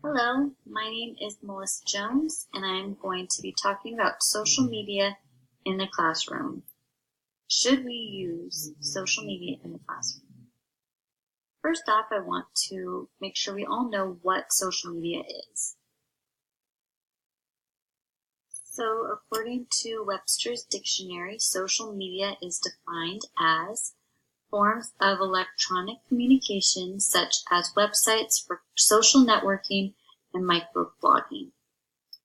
Hello, my name is Melissa Jones, and I'm going to be talking about social media in the classroom. Should we use social media in the classroom? First off, I want to make sure we all know what social media is. So, according to Webster's Dictionary, social media is defined as forms of electronic communication such as websites for social networking and microblogging,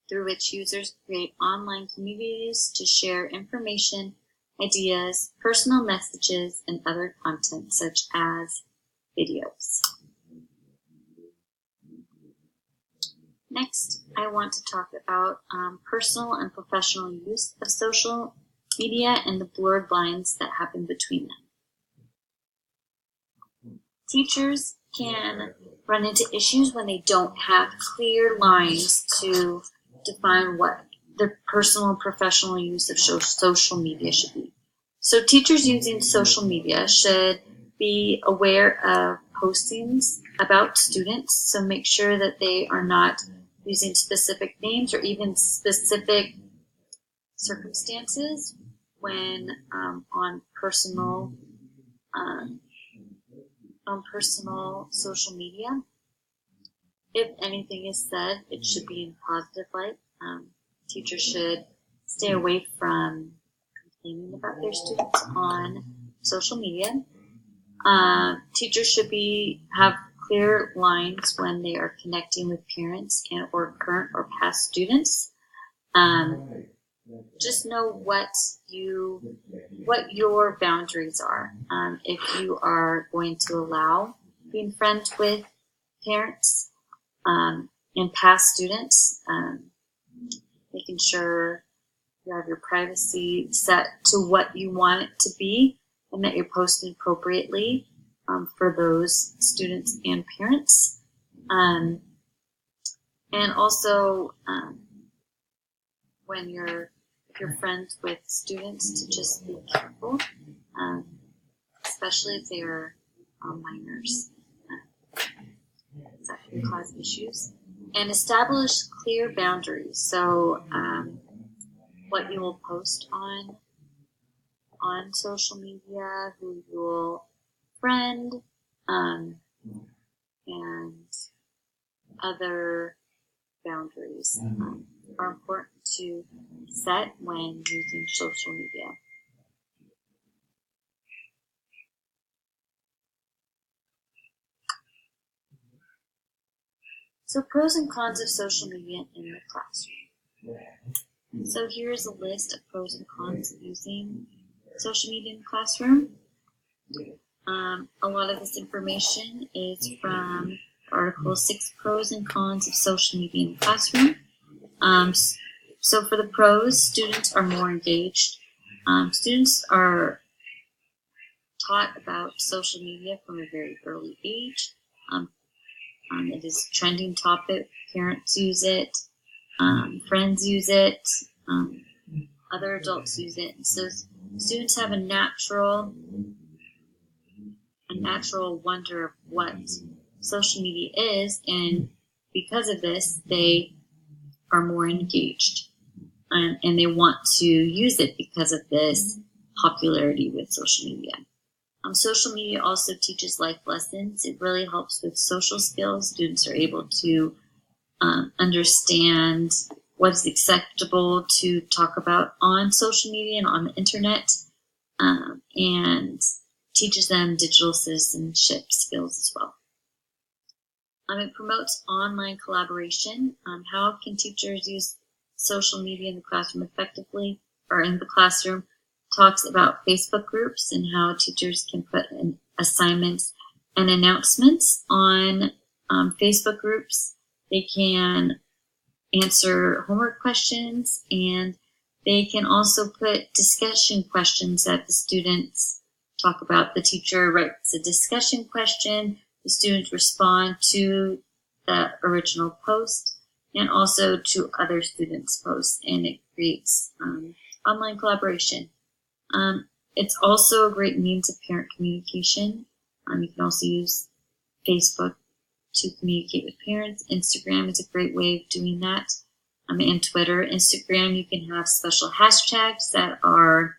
through which users create online communities to share information, ideas, personal messages, and other content such as videos. Next, I want to talk about personal and professional use of social media and the blurred lines that happen between them. Teachers can run into issues when they don't have clear lines to define what their personal and professional use of social media should be. So teachers using social media should be aware of postings about students, so make sure that they are not using specific names or even specific circumstances when on personal social media. If anything is said, it should be in positive light. Teachers should stay away from complaining about their students on social media. Teachers should have clear lines when they are connecting with parents and or current or past students. Just know what your boundaries are. If you are going to allow being friends with parents and past students, making sure you have your privacy set to what you want it to be and that you're posting appropriately for those students and parents. And also when you're friends with students, to just be careful, especially if they are minors. That can cause issues. And establish clear boundaries. So what you will post on social media, who you will friend, and other boundaries are important to set when using social media. So pros and cons of social media in the classroom. So here's a list of pros and cons of using social media in the classroom. A lot of this information is from Article 6, Pros and Cons of Social Media in the Classroom. So for the pros, students are more engaged. Students are taught about social media from a very early age. It is a trending topic. Parents use it. Friends use it. Other adults use it. And so students have a natural wonder of what social media is, and because of this, they are more engaged, and they want to use it because of this popularity with social media. Social media also teaches life lessons. It really helps with social skills. Students are able to understand what is acceptable to talk about on social media and on the internet, and teaches them digital citizenship skills as well. It promotes online collaboration. How can teachers use social media in the classroom effectively, or in the classroom? Talks about Facebook groups and how teachers can put in assignments and announcements on Facebook groups. They can answer homework questions, and they can also put discussion questions that the students talk about. The teacher writes a discussion question, the students respond to the original post and also to other students' posts, and it creates online collaboration. It's also a great means of parent communication. You can also use Facebook to communicate with parents. Instagram is a great way of doing that. And Twitter. Instagram, you can have special hashtags that are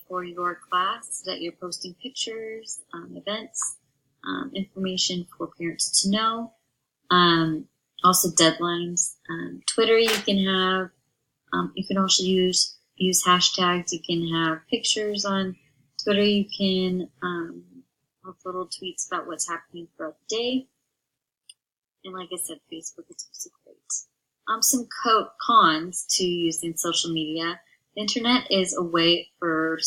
for your class, so that you're posting pictures, events, information for parents to know. Also deadlines. Twitter, you can have, you can also use hashtags. You can have pictures on Twitter. You can have little tweets about what's happening throughout the day. And like I said, Facebook is also great. Some cons to using social media. The internet is a way for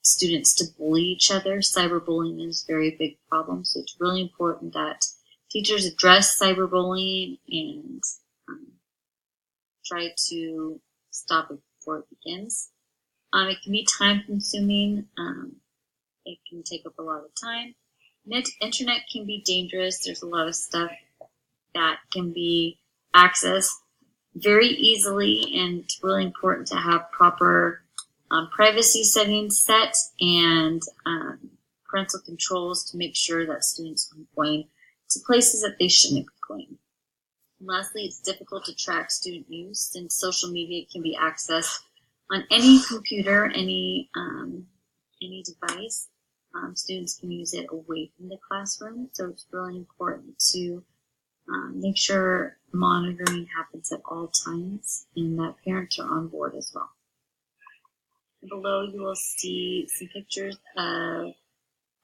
students to bully each other. Cyberbullying is a very big problem, so it's really important that teachers address cyberbullying and try to stop it before it begins. It can be time consuming. It can take up a lot of time. Internet can be dangerous. There's a lot of stuff that can be accessed very easily, and it's really important to have proper privacy settings set and parental controls to make sure that students aren't going to places that they shouldn't be going. And lastly, it's difficult to track student use since social media can be accessed on any computer, any device. Students can use it away from the classroom, so it's really important to make sure monitoring happens at all times and that parents are on board as well. And below you will see some pictures of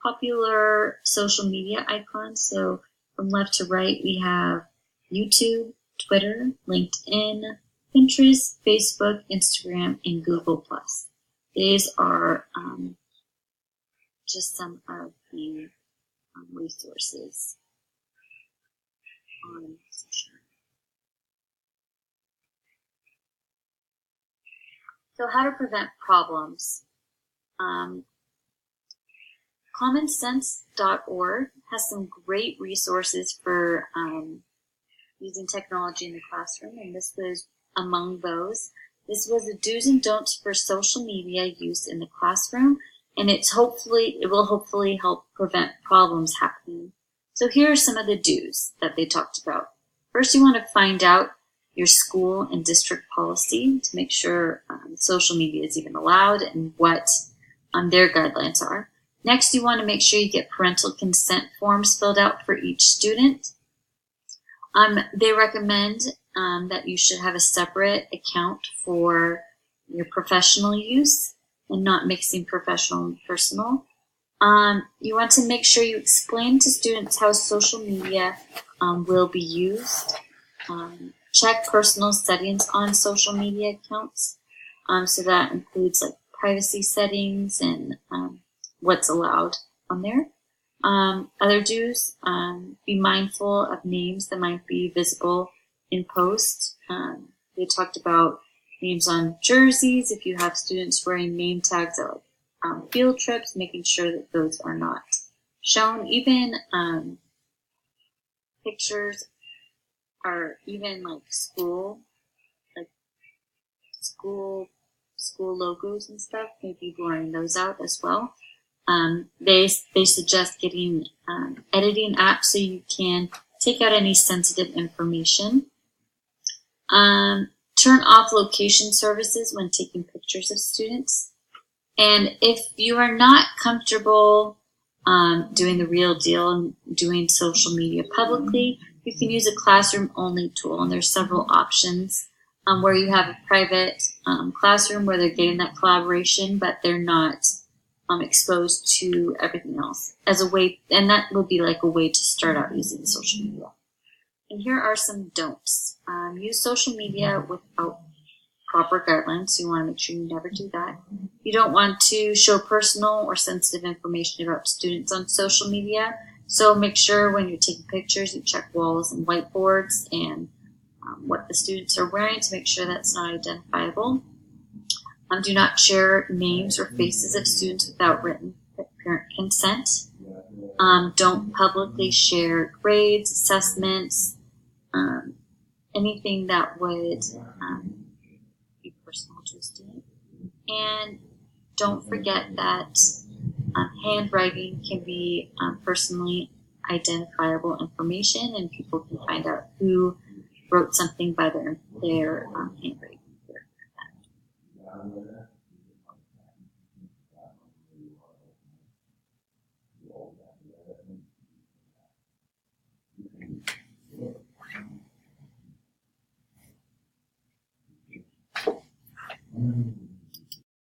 popular social media icons. So from left to right, we have YouTube, Twitter, LinkedIn, Pinterest, Facebook, Instagram, and Google+. These are just some of the resources on social media. So how to prevent problems. commonsense.org has some great resources for using technology in the classroom, and this was among those. This was the do's and don'ts for social media use in the classroom, and it will hopefully help prevent problems happening. So here are some of the do's that they talked about. First, you want to find out your school and district policy to make sure social media is even allowed and what their guidelines are. Next, you want to make sure you get parental consent forms filled out for each student. They recommend that you should have a separate account for your professional use and not mixing professional and personal. You want to make sure you explain to students how social media will be used. Check personal settings on social media accounts. So that includes like privacy settings and what's allowed on there. Other do's, be mindful of names that might be visible in post. They talked about names on jerseys. If you have students wearing name tags at field trips, making sure that those are not shown. Even pictures are even like school logos and stuff, maybe blurring those out as well. They suggest getting editing apps so you can take out any sensitive information. Turn off location services when taking pictures of students. And if you are not comfortable doing the real deal and doing social media publicly, you can use a classroom-only tool. And there's several options where you have a private classroom where they're getting that collaboration, but they're not exposed to everything else as a way, and that will be like a way to start out using social media. And here are some don'ts. Use social media without proper guidelines, so you want to make sure you never do that. You don't want to show personal or sensitive information about students on social media, so make sure when you're taking pictures you check walls and whiteboards and what the students are wearing to make sure that's not identifiable. Do not share names or faces of students without written parent consent. Don't publicly share grades, assessments, anything that would be personal to a student. And don't forget that handwriting can be personally identifiable information, and people can find out who wrote something by their handwriting.